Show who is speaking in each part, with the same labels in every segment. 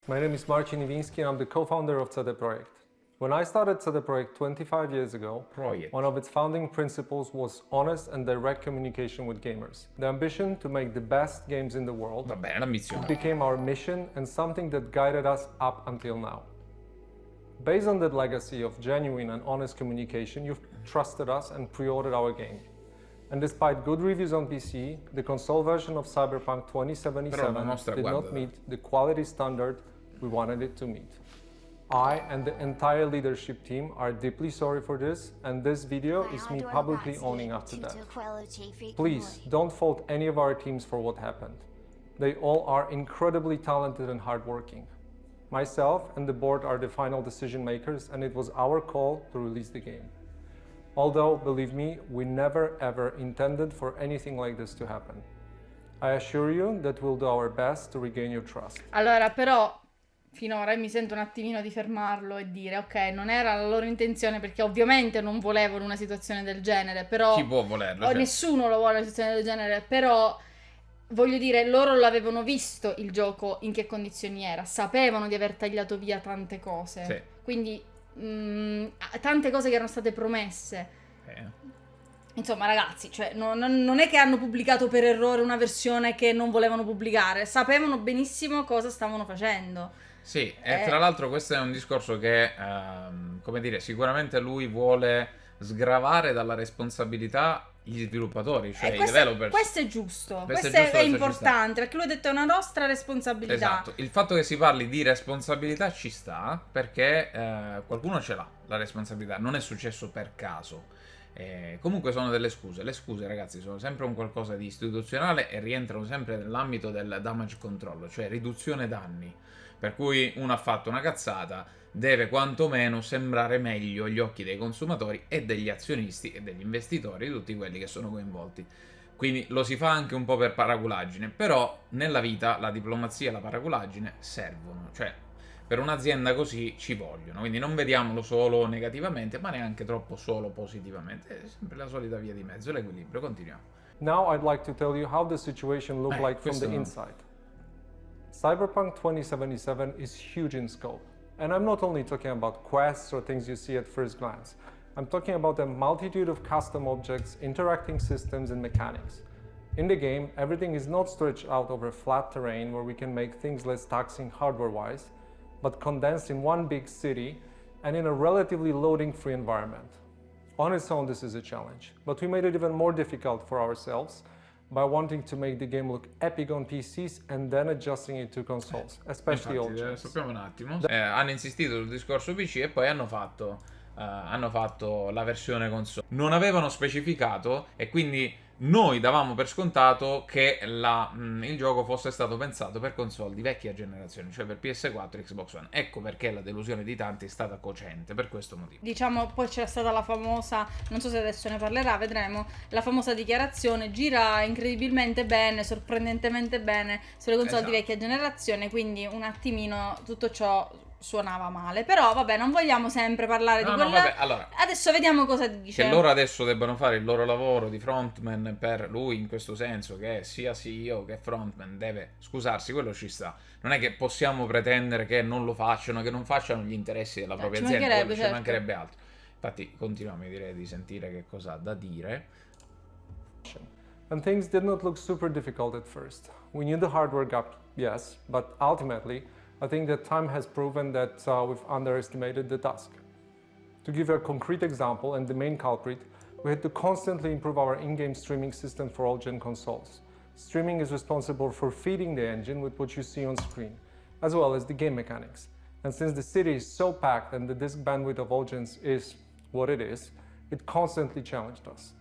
Speaker 1: My name is Marcin Iwiński and I'm the co-founder of CD Projekt. When I started CD Projekt 25 years ago, one of its founding principles was honest and direct communication with gamers. The ambition to make the best games in the world became our mission and something that guided us up until now. Based on that legacy of genuine and honest communication, you've trusted us and pre-ordered our game. And despite good reviews on PC, the console version of CYBERPUNK 2077 did not meet the quality standard we wanted it to meet. I and the entire leadership team are deeply sorry for this, and this video is me publicly owning up to that. Please don't fault any of our teams for what happened. They all are incredibly talented and hardworking. Myself and the board are the final decision makers, and it was our call to release the game. Although, believe me, we never ever intended for anything like this to happen. I assure you that we'll do our best to regain your trust.
Speaker 2: Allora, però, finora mi sento un attimino di fermarlo e dire, ok, non era la loro intenzione, perché ovviamente non volevano una situazione del genere, però...
Speaker 3: Chi può volerlo? Cioè.
Speaker 2: Nessuno lo vuole una situazione del genere, però... Voglio dire, loro l'avevano visto il gioco in che condizioni era, sapevano di aver tagliato via tante cose,
Speaker 3: sì.
Speaker 2: Quindi tante cose che erano state promesse. Insomma, ragazzi, cioè, non è che hanno pubblicato per errore una versione che non volevano pubblicare, sapevano benissimo cosa stavano facendo.
Speaker 3: Sì, e tra l'altro questo è un discorso che, come dire, sicuramente lui vuole sgravare dalla responsabilità gli sviluppatori, cioè i developers.
Speaker 2: Questo è giusto, questo è importante, perché lui ha detto è una nostra responsabilità.
Speaker 3: Esatto, il fatto che si parli di responsabilità ci sta, perché qualcuno ce l'ha, la responsabilità, non è successo per caso. Comunque sono delle scuse, le scuse ragazzi sono sempre un qualcosa di istituzionale e rientrano sempre nell'ambito del damage control, cioè riduzione danni, per cui uno ha fatto una cazzata, deve quantomeno sembrare meglio agli occhi dei consumatori e degli azionisti e degli investitori, tutti quelli che sono coinvolti. Quindi lo si fa anche un po' per paraculaggine, però nella vita la diplomazia e la paraculaggine servono, cioè per un'azienda così ci vogliono, quindi non vediamolo solo negativamente, ma neanche troppo solo positivamente, è sempre la solita via di mezzo, l'equilibrio. Continuiamo.
Speaker 1: Now I'd like to tell you how the situation looked like from the inside. CYBERPUNK 2077 is huge in scope. And I'm not only talking about quests or things you see at first glance. I'm talking about a multitude of custom objects, interacting systems, and mechanics. In the game, everything is not stretched out over flat terrain where we can make things less taxing hardware-wise, but condensed in one big city and in a relatively loading-free environment. On its own, this is a challenge, but we made it even more difficult for ourselves by wanting to make the game look epic on PCs and then adjusting it to consoles, especially old gens.
Speaker 3: Stoppiamo un attimo. Hanno insistito sul discorso PC e poi hanno fatto la versione console. Non avevano specificato e quindi noi davamo per scontato che il gioco fosse stato pensato per console di vecchia generazione, cioè per PS4 e Xbox One. Ecco perché la delusione di tanti è stata cocente, per questo motivo.
Speaker 2: Diciamo, poi c'era stata la famosa, non so se adesso ne parlerà, vedremo, la famosa dichiarazione, gira incredibilmente bene, sorprendentemente bene sulle console di vecchia generazione, quindi un attimino tutto ciò suonava male, però vabbè, non vogliamo sempre parlare di quella.
Speaker 3: Vabbè, allora,
Speaker 2: adesso vediamo cosa dice.
Speaker 3: Che loro adesso debbano fare il loro lavoro di frontman per lui, in questo senso che sia CEO che frontman deve scusarsi, quello ci sta. Non è che possiamo pretendere che non lo facciano, che non facciano gli interessi della propria azienda, ci mancherebbe altro. Infatti continuiamo, direi, di sentire che cosa ha da dire.
Speaker 1: And things did not look super difficult at first. We knew the hardware gap, yes, but ultimately I think that time has proven that we've underestimated the task. To give you a concrete example, and the main culprit, we had to constantly improve our in-game streaming system for all-gen consoles. Streaming is responsible for feeding the engine with what you see on screen, as well as the game mechanics. And since the city is so packed and the disk bandwidth of all gens is what it is, it constantly challenged us.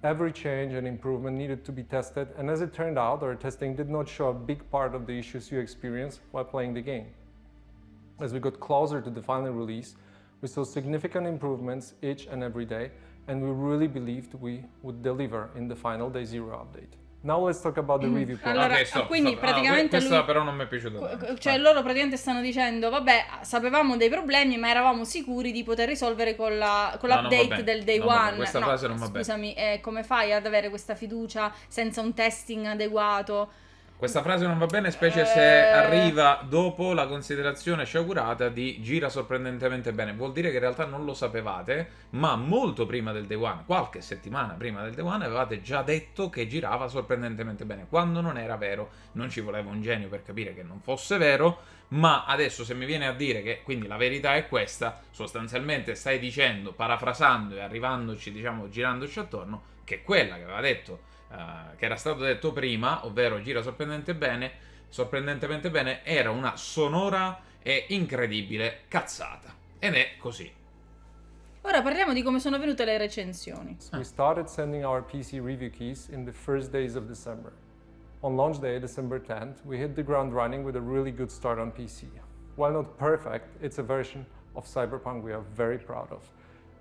Speaker 1: Every change and improvement needed to be tested, and as it turned out, our testing did not show a big part of the issues you experience while playing the game. As we got closer to the final release, we saw significant improvements each and every day, and we really believed we would deliver in the final Day Zero update. Now let's talk about the review process.
Speaker 2: Allora,
Speaker 3: Okay, stop.
Speaker 2: quindi praticamente
Speaker 3: questa
Speaker 2: lui,
Speaker 3: però non mi è piaciuta.
Speaker 2: cioè loro praticamente stanno dicendo vabbè, sapevamo dei problemi ma eravamo sicuri di poter risolvere con l'update del day one.
Speaker 3: Questa frase non va bene.
Speaker 2: Scusami, come fai ad avere questa fiducia senza un testing adeguato?
Speaker 3: Questa frase non va bene, specie se arriva dopo la considerazione sciagurata di gira sorprendentemente bene. Vuol dire che in realtà non lo sapevate, ma molto prima del Day One, qualche settimana prima del Day One, avevate già detto che girava sorprendentemente bene, quando non era vero. Non ci voleva un genio per capire che non fosse vero, ma adesso se mi viene a dire che quindi la verità è questa, sostanzialmente stai dicendo, parafrasando e arrivandoci, diciamo, girandoci attorno, che quella che aveva detto, che era stato detto prima, ovvero gira sorprendentemente bene, era una sonora e incredibile cazzata. Ed è così.
Speaker 2: Ora parliamo di come sono venute le recensioni.
Speaker 1: We started sending our PC review keys in the first days of December. On launch day, December 10th, we hit the ground running with a really good start on PC. While not perfect, it's a version of Cyberpunk we are very proud of.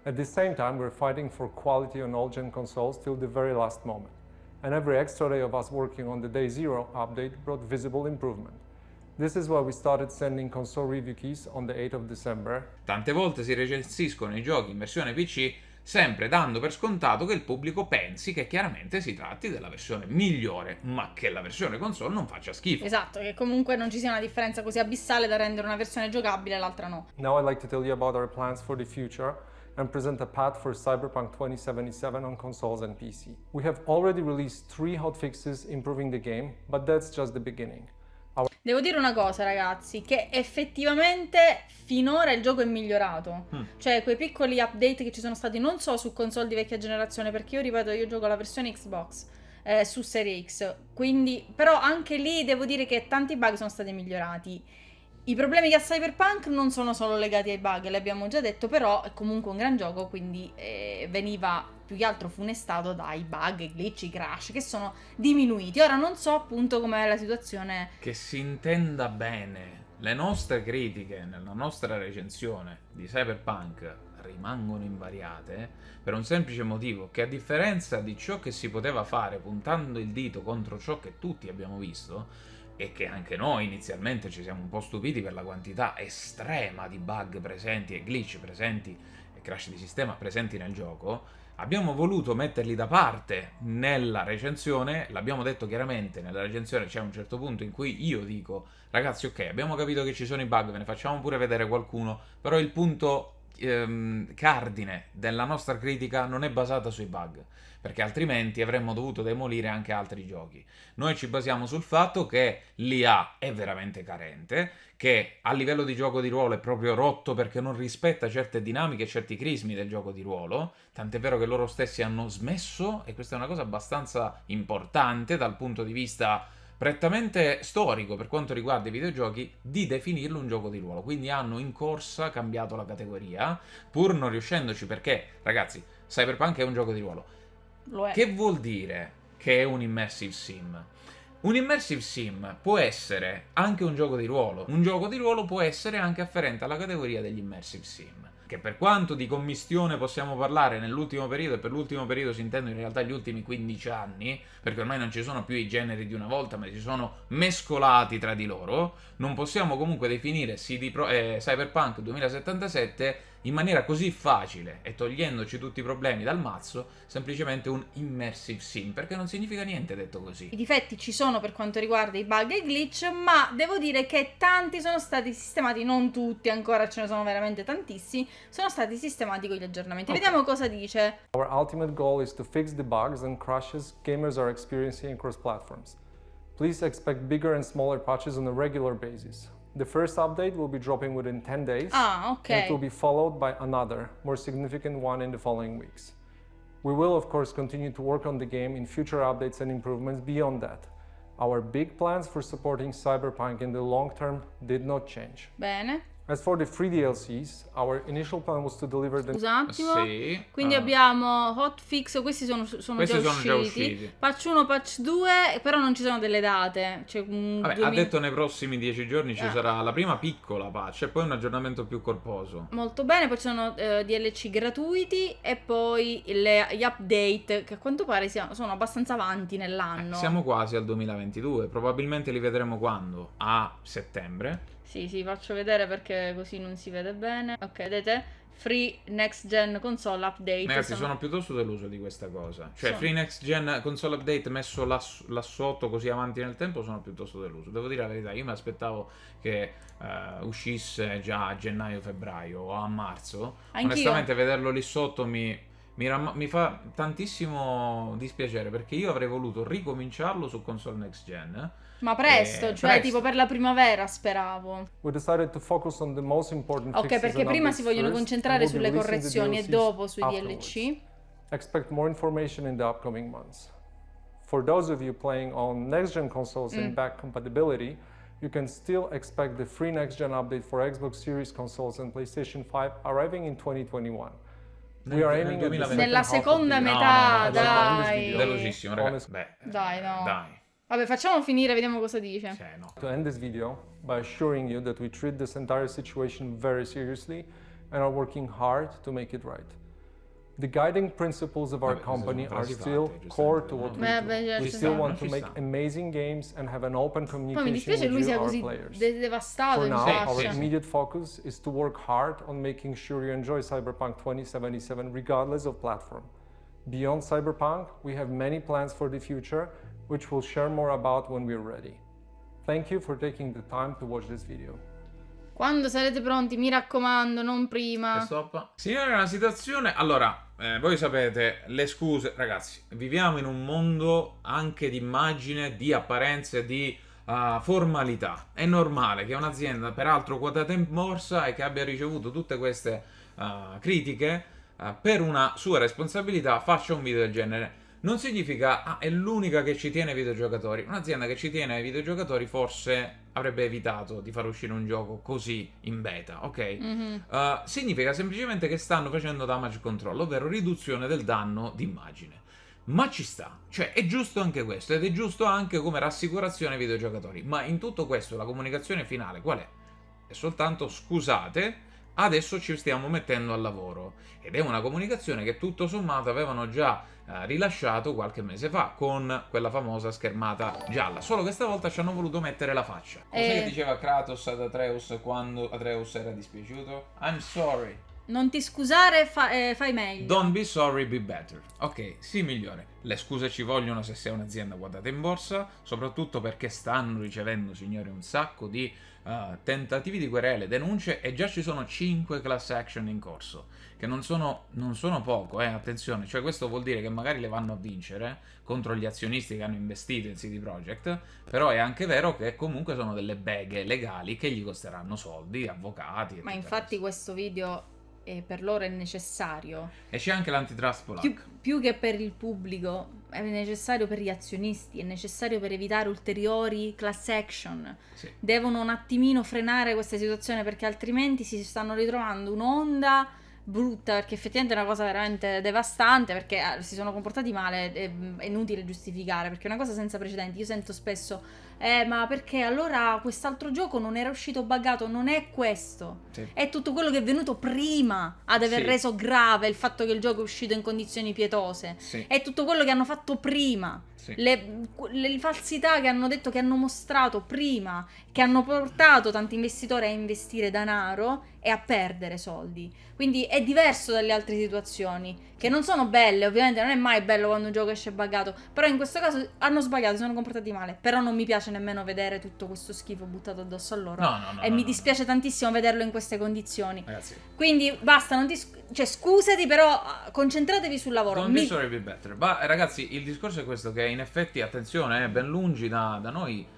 Speaker 1: At the same time, we're fighting for quality on all-gen consoles till the very last moment. And every extra day of us working on the Day Zero update brought visible improvement. This is why we started sending console review keys on the 8th of December.
Speaker 3: Tante volte si recensiscono i giochi in versione PC sempre dando per scontato che il pubblico pensi che chiaramente si tratti della versione migliore, ma che la versione console non faccia schifo.
Speaker 2: Esatto, che comunque non ci sia una differenza così abissale da rendere una versione giocabile e l'altra no.
Speaker 1: Now I'd like to tell you about our plans for the future and present a path for Cyberpunk 2077 on consoles and PC. We have already released 3 hotfixes improving the game, but that's just the beginning.
Speaker 2: Devo dire una cosa, ragazzi, che effettivamente finora il gioco è migliorato. Cioè, quei piccoli update che ci sono stati non so su console di vecchia generazione, perché io ripeto, io gioco la versione Xbox su Serie X, quindi però anche lì devo dire che tanti bug sono stati migliorati. I problemi che ha Cyberpunk non sono solo legati ai bug, l'abbiamo già detto, però è comunque un gran gioco, quindi veniva più che altro funestato dai bug, glitch, crash, che sono diminuiti. Ora non so appunto com'è la situazione.
Speaker 3: Che si intenda bene, le nostre critiche nella nostra recensione di Cyberpunk rimangono invariate per un semplice motivo, che a differenza di ciò che si poteva fare puntando il dito contro ciò che tutti abbiamo visto, e che anche noi inizialmente ci siamo un po' stupiti per la quantità estrema di bug presenti e glitch presenti e crash di sistema presenti nel gioco, abbiamo voluto metterli da parte nella recensione. L'abbiamo detto chiaramente, nella recensione c'è un certo punto in cui io dico: ragazzi, ok, abbiamo capito che ci sono i bug, ve ne facciamo pure vedere qualcuno, però il punto cardine della nostra critica non è basata sui bug, perché altrimenti avremmo dovuto demolire anche altri giochi. Noi ci basiamo sul fatto che l'IA è veramente carente, che a livello di gioco di ruolo è proprio rotto perché non rispetta certe dinamiche e certi crismi del gioco di ruolo, tant'è vero che loro stessi hanno smesso, e questa è una cosa abbastanza importante dal punto di vista prettamente storico per quanto riguarda i videogiochi, di definirlo un gioco di ruolo. Quindi hanno in corsa cambiato la categoria, pur non riuscendoci, perché, ragazzi, Cyberpunk è un gioco di ruolo.
Speaker 2: Lo è.
Speaker 3: Che vuol dire che è un immersive sim? Un immersive sim può essere anche un gioco di ruolo. Un gioco di ruolo può essere anche afferente alla categoria degli immersive sim, che per quanto di commistione possiamo parlare nell'ultimo periodo, e per l'ultimo periodo si intendono in realtà gli ultimi 15 anni, perché ormai non ci sono più i generi di una volta, ma si sono mescolati tra di loro, non possiamo comunque definire Cyberpunk 2077 in maniera così facile e togliendoci tutti i problemi dal mazzo semplicemente un immersive sim, perché non significa niente detto così.
Speaker 2: I difetti ci sono per quanto riguarda i bug e i glitch, ma devo dire che tanti sono stati sistemati, non tutti, ancora ce ne sono veramente tantissimi, sono stati sistemati con gli aggiornamenti.
Speaker 3: Ok.
Speaker 2: Vediamo cosa dice.
Speaker 1: Our ultimate goal is to fix the bugs and crashes gamers are experiencing across platforms. Please expect bigger and smaller patches on a regular basis. The first update will be dropping within 10 days,
Speaker 2: Ah, ok.
Speaker 1: and it will be followed by another, more significant one in the following weeks. We will, of course, continue to work on the game in future updates and improvements beyond that. Our big plans for supporting Cyberpunk in the long term did not change.
Speaker 2: Bene.
Speaker 1: As for the free DLCs, our initial plan was to deliver them.
Speaker 2: Scusa un attimo.
Speaker 3: Sì.
Speaker 2: Quindi abbiamo hotfix, questi sono
Speaker 3: Questi
Speaker 2: già
Speaker 3: sono già
Speaker 2: usciti.
Speaker 3: usciti.
Speaker 2: Patch 1, patch 2, però non ci sono delle date. Cioè,
Speaker 3: Vabbè, ha detto nei prossimi 10 giorni ci
Speaker 2: Ah.
Speaker 3: sarà la prima piccola patch e poi un aggiornamento più corposo.
Speaker 2: Molto bene, poi ci sono DLC gratuiti e poi gli update che a quanto pare sono abbastanza avanti nell'anno.
Speaker 3: Siamo quasi al 2022, probabilmente li vedremo quando? A settembre.
Speaker 2: Sì, faccio vedere perché così non si vede bene. Ok, vedete? Free Next Gen Console Update.
Speaker 3: Ragazzi, sono piuttosto deluso di questa cosa. Cioè,
Speaker 2: Sono.
Speaker 3: Free Next Gen Console Update messo là sotto così avanti nel tempo, sono piuttosto deluso. Devo dire la verità, io mi aspettavo che uscisse già a gennaio-febbraio o a marzo.
Speaker 2: Anch'io.
Speaker 3: Onestamente, vederlo lì sotto mi fa tantissimo dispiacere, perché io avrei voluto ricominciarlo su console next gen.
Speaker 2: Ma presto, cioè
Speaker 3: presto.
Speaker 2: tipo per la primavera speravo.
Speaker 1: We decided to focus on the most important
Speaker 2: Ok,
Speaker 1: fixes
Speaker 2: perché
Speaker 1: and
Speaker 2: prima
Speaker 1: updates
Speaker 2: si vogliono
Speaker 1: first,
Speaker 2: concentrare
Speaker 1: and we'll be
Speaker 2: sulle
Speaker 1: releasing the
Speaker 2: correzioni e
Speaker 1: DLCs
Speaker 2: dopo sui
Speaker 1: afterwards.
Speaker 2: DLC.
Speaker 1: Expect more information in the upcoming months. For those of you playing on next-gen consoles and back compatibility, you can still expect the free next-gen update for Xbox Series consoles and PlayStation 5 arriving in 2021. We are aiming at the second
Speaker 2: Nella
Speaker 1: half of
Speaker 2: seconda
Speaker 1: the year.
Speaker 2: metà,
Speaker 1: As I find this
Speaker 2: dai.
Speaker 1: video,
Speaker 3: Delusissimo, ragazzi.
Speaker 1: honest-
Speaker 2: Dai, no.
Speaker 3: Dai.
Speaker 2: Vabbè, facciamo finire, vediamo cosa dice.
Speaker 3: Cioè, no.
Speaker 1: To end this video by assuring you that we treat this entire situation very seriously and are working hard to make it right. The guiding principles of our
Speaker 3: Vabbè,
Speaker 1: company
Speaker 3: queste
Speaker 1: are
Speaker 3: sono
Speaker 1: still
Speaker 3: frasi fatte,
Speaker 1: core to
Speaker 3: giustamente,
Speaker 1: what
Speaker 3: no?
Speaker 1: we do.
Speaker 2: Vabbè,
Speaker 1: We
Speaker 2: ci
Speaker 1: still
Speaker 2: sta.
Speaker 1: want to
Speaker 3: Ci
Speaker 1: make
Speaker 3: sta.
Speaker 1: amazing games and have an open
Speaker 2: Poi mi
Speaker 1: communication
Speaker 2: dispiace
Speaker 1: with
Speaker 2: lui sia
Speaker 1: you, our
Speaker 2: così
Speaker 1: players.
Speaker 2: devastato
Speaker 1: For
Speaker 2: in
Speaker 1: now,
Speaker 2: faccia.
Speaker 1: our
Speaker 3: Sì.
Speaker 1: immediate focus is to work hard on making sure you enjoy Cyberpunk 2077 regardless of platform. Beyond Cyberpunk, we have many plans for the future, which we'll share more about when we're ready. Thank you for taking the time to watch this video.
Speaker 2: Quando sarete pronti, mi raccomando, non prima.
Speaker 3: Stop. Signore, una situazione. Allora, voi sapete, le scuse, ragazzi, viviamo in un mondo anche di immagine, di apparenze, di formalità. È normale che un'azienda, peraltro quotata in borsa e che abbia ricevuto tutte queste critiche, per una sua responsabilità, faccia un video del genere. Non significa, è l'unica che ci tiene ai videogiocatori. Un'azienda che ci tiene ai videogiocatori forse avrebbe evitato di far uscire un gioco così in beta, ok? Significa semplicemente che stanno facendo damage control, ovvero riduzione del danno d'immagine. Ma ci sta, cioè è giusto anche questo, ed è giusto anche come rassicurazione ai videogiocatori. Ma in tutto questo la comunicazione finale qual è? È soltanto scusate, adesso ci stiamo mettendo al lavoro. Ed è una comunicazione che tutto sommato avevano già rilasciato qualche mese fa con quella famosa schermata gialla. Solo che stavolta ci hanno voluto mettere la faccia. Cos'è che diceva Kratos ad Atreus quando Atreus era dispiaciuto? I'm sorry.
Speaker 2: Non ti scusare, fai meglio.
Speaker 3: Don't be sorry, be better. Ok, sì, migliore. Le scuse ci vogliono se sei un'azienda quotata in borsa, soprattutto perché stanno ricevendo, signori, un sacco di tentativi di querele, denunce, e già ci sono 5 class action in corso, che non sono poco, attenzione. Cioè, questo vuol dire che magari le vanno a vincere contro gli azionisti che hanno investito in CD Projekt, però è anche vero che comunque sono delle beghe legali che gli costeranno soldi, avvocati,
Speaker 2: Ma
Speaker 3: eccetera.
Speaker 2: infatti questo video per loro è necessario.
Speaker 3: E c'è anche l'antitrust polacco.
Speaker 2: Più che per il pubblico, è necessario per gli azionisti, è necessario per evitare ulteriori class action.
Speaker 3: Sì.
Speaker 2: Devono un attimino frenare questa situazione, perché altrimenti si stanno ritrovando un'onda brutta, perché effettivamente è una cosa veramente devastante, perché si sono comportati male, è inutile giustificare, perché è una cosa senza precedenti. Io sento spesso ma perché allora quest'altro gioco non era uscito buggato? Non è questo,
Speaker 3: Sì.
Speaker 2: è tutto quello che è venuto prima ad aver
Speaker 3: Sì.
Speaker 2: reso grave il fatto che il gioco è uscito in condizioni pietose.
Speaker 3: Sì.
Speaker 2: È tutto quello che hanno fatto prima.
Speaker 3: Sì.
Speaker 2: Le falsità che hanno detto, che hanno mostrato prima, che hanno portato tanti investitori a investire denaro e a perdere soldi. Quindi è diverso dalle altre situazioni, che non sono belle, ovviamente non è mai bello quando un gioco esce buggato, però in questo caso hanno sbagliato, si sono comportati male. Però non mi piace nemmeno vedere tutto questo schifo buttato addosso a loro.
Speaker 3: No,
Speaker 2: E mi dispiace tantissimo vederlo in queste condizioni.
Speaker 3: Ragazzi,
Speaker 2: Quindi basta, cioè scusati, però concentratevi sul lavoro.
Speaker 3: don't be sorry, be better. Ma ragazzi, il discorso è questo, che in effetti, attenzione, è ben lungi da noi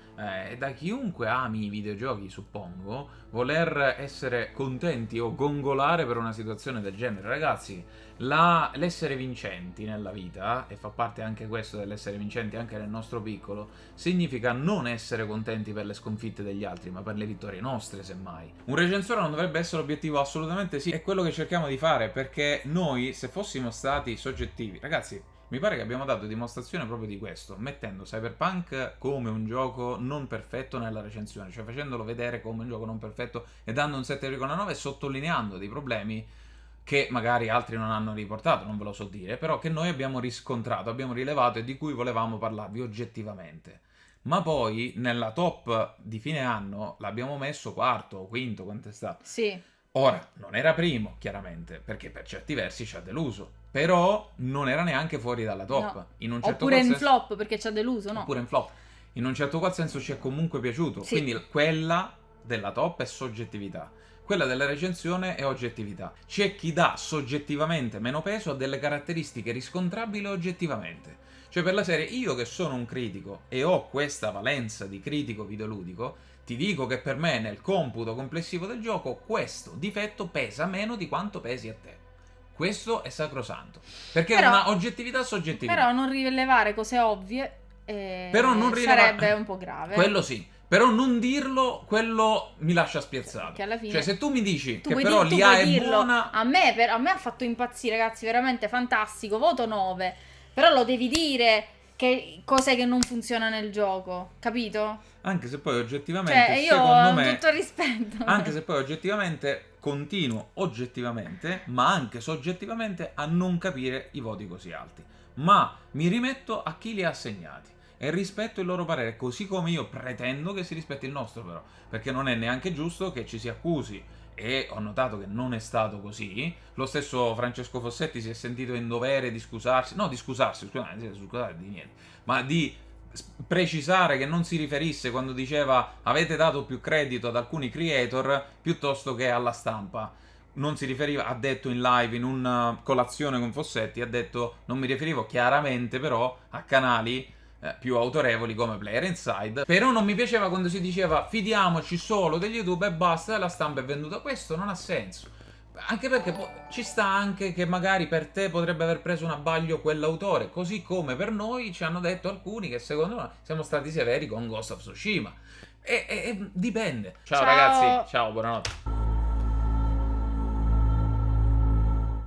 Speaker 3: e da chiunque ami i videogiochi, suppongo, voler essere contenti o gongolare per una situazione del genere. Ragazzi, l'essere vincenti nella vita, e fa parte anche questo dell'essere vincenti anche nel nostro piccolo, significa non essere contenti per le sconfitte degli altri, ma per le vittorie nostre, semmai. Un recensore non dovrebbe essere l'obiettivo? Assolutamente sì, è quello che cerchiamo di fare, perché noi, se fossimo stati soggettivi, ragazzi, mi pare che abbiamo dato dimostrazione proprio di questo, mettendo Cyberpunk come un gioco non perfetto nella recensione, cioè facendolo vedere come un gioco non perfetto e dando un 7,9 e sottolineando dei problemi che magari altri non hanno riportato, non ve lo so dire, però che noi abbiamo riscontrato, abbiamo rilevato e di cui volevamo parlarvi oggettivamente. ma poi nella top di fine anno l'abbiamo messo quarto o quinto, quanto è stato?
Speaker 2: Sì.
Speaker 3: Ora, non era primo, chiaramente, perché per certi versi ci ha deluso, però non era neanche fuori dalla top.
Speaker 2: No.
Speaker 3: In un certo
Speaker 2: Oppure
Speaker 3: qual
Speaker 2: in
Speaker 3: senso-
Speaker 2: flop perché ci ha deluso, no?
Speaker 3: Oppure in flop. In un certo qual senso ci è comunque piaciuto.
Speaker 2: Sì.
Speaker 3: Quindi quella della top è soggettività. Quella della recensione è oggettività. C'è chi dà soggettivamente meno peso a delle caratteristiche riscontrabili oggettivamente. Cioè per la serie, io che sono un critico e ho questa valenza di critico videoludico, ti dico che per me nel computo complessivo del gioco questo difetto pesa meno di quanto pesi a te. Questo è sacrosanto. Perché è una oggettività soggettività.
Speaker 2: Però non rilevare cose ovvie
Speaker 3: Però non
Speaker 2: sarebbe un po' grave.
Speaker 3: Quello sì. Però non dirlo, quello mi lascia spiazzato.
Speaker 2: Che alla fine...
Speaker 3: Cioè se tu mi dici
Speaker 2: tu
Speaker 3: che
Speaker 2: puoi
Speaker 3: però
Speaker 2: tu
Speaker 3: l'IA
Speaker 2: puoi
Speaker 3: è
Speaker 2: dirlo.
Speaker 3: buona...
Speaker 2: A me ha fatto impazzire, ragazzi, veramente fantastico, voto 9. Però lo devi dire che cos'è che non funziona nel gioco, capito?
Speaker 3: Anche se poi oggettivamente,
Speaker 2: Cioè, io
Speaker 3: secondo
Speaker 2: ho
Speaker 3: me...
Speaker 2: tutto il rispetto.
Speaker 3: Anche se poi oggettivamente continuo oggettivamente, ma anche soggettivamente a non capire i voti così alti. Ma mi rimetto a chi li ha assegnati e rispetto il loro parere, così come io pretendo che si rispetti il nostro però, perché non è neanche giusto che ci si accusi, e ho notato che non è stato così. Lo stesso Francesco Fossetti si è sentito in dovere di scusarsi, no di scusarsi, scusate di niente, ma di precisare che non si riferisse quando diceva avete dato più credito ad alcuni creator piuttosto che alla stampa. Non si riferiva, ha detto in live, in una colazione con Fossetti, ha detto non mi riferivo chiaramente però a canali più autorevoli come Player Inside. Però non mi piaceva quando si diceva fidiamoci solo degli YouTube e basta, la stampa è venduta. Questo non ha senso. Anche perché ci sta anche che magari per te potrebbe aver preso un abbaglio quell'autore, così come per noi ci hanno detto alcuni che secondo noi siamo stati severi con Ghost of Tsushima. E dipende. Ciao ragazzi, ciao, buonanotte.